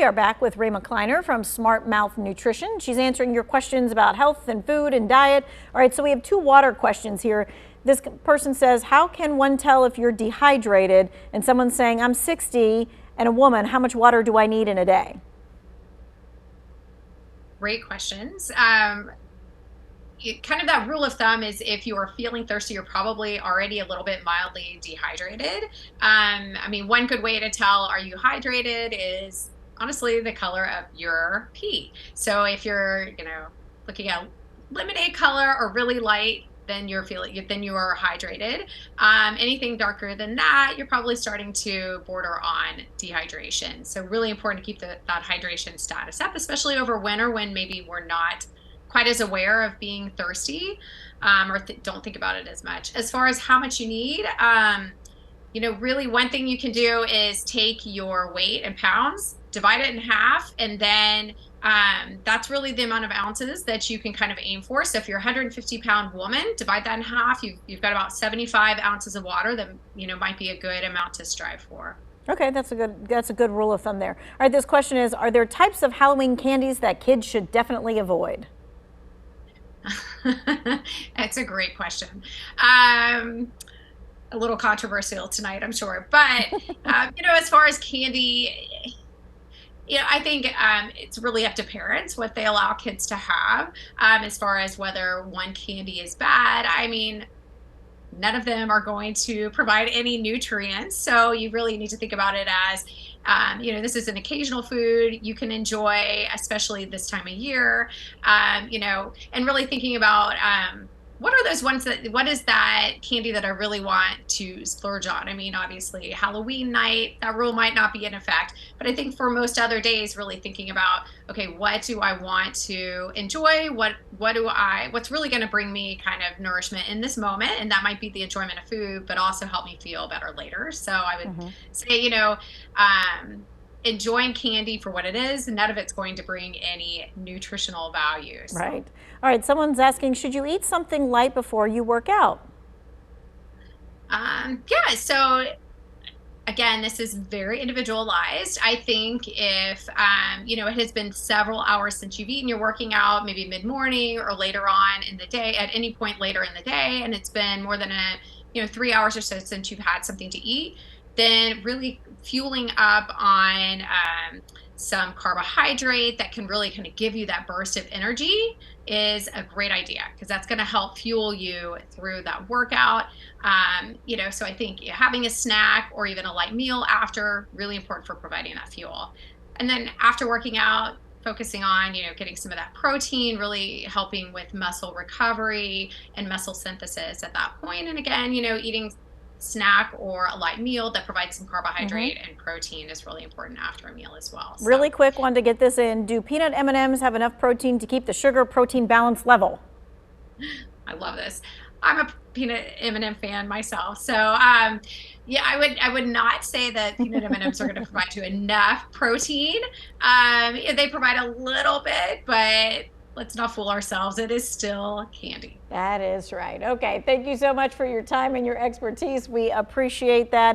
We are back with Rima Kleiner from Smart Mouth Nutrition. She's answering your questions about health and food and diet. All right, so we have two water questions here. This person says, how can one tell if you're dehydrated? And someone's saying, I'm 60 and a woman, how much water do I need in a day? Great questions. Kind of that rule of thumb is if you are feeling thirsty, you're probably already a little bit mildly dehydrated. I mean, one good way to tell are you hydrated is honestly the color of your pee. So if you're, looking at lemonade color or really light, then you are hydrated. Anything darker than that, you're probably starting to border on dehydration. So really important to keep that hydration status up, especially over winter when maybe we're not quite as aware of being thirsty, or don't think about it as much. As far as how much you need, really one thing you can do is take your weight in pounds, divide it in half, and then that's really the amount of ounces that you can kind of aim for. So if you're a 150-pound woman, divide that in half. You've got about 75 ounces of water that might be a good amount to strive for. Okay, that's a good rule of thumb there. All right, this question is, are there types of Halloween candies that kids should definitely avoid? That's a great question. A little controversial tonight, I'm sure. But, as far as candy, I think it's really up to parents what they allow kids to have as far as whether one candy is bad. I mean, none of them are going to provide any nutrients. So you really need to think about it as, this is an occasional food you can enjoy, especially this time of year, and really thinking about what are those ones what is that candy that I really want to splurge on? I mean, obviously Halloween night, that rule might not be in effect, but I think for most other days, really thinking about, okay, what do I want to enjoy? What's really going to bring me kind of nourishment in this moment? And that might be the enjoyment of food, but also help me feel better later. So I would say, enjoying candy for what it is, none of it's going to bring any nutritional value. So. Right. All right. Someone's asking, should you eat something light before you work out? Yeah. So again, this is very individualized. I think if, it has been several hours since you've eaten, you're working out, maybe mid-morning or later on in the day, at any point later in the day, and it's been more than 3 hours or so since you've had something to eat, then really fueling up on some carbohydrate that can really kind of give you that burst of energy is a great idea, because that's going to help fuel you through that workout. So I think having a snack or even a light meal after, really important for providing that fuel. And then after working out, focusing on, getting some of that protein, really helping with muscle recovery and muscle synthesis at that point. And again, eating snack or a light meal that provides some carbohydrate and protein is really important after a meal as well. So. Really quick, wanted to get this in. Do peanut M&Ms have enough protein to keep the sugar protein balance level? I love this. I'm a peanut M&M fan myself. So I would not say that peanut M&Ms are going to provide you enough protein. They provide a little bit, but let's not fool ourselves. It is still candy. That is right. Okay. Thank you so much for your time and your expertise. We appreciate that.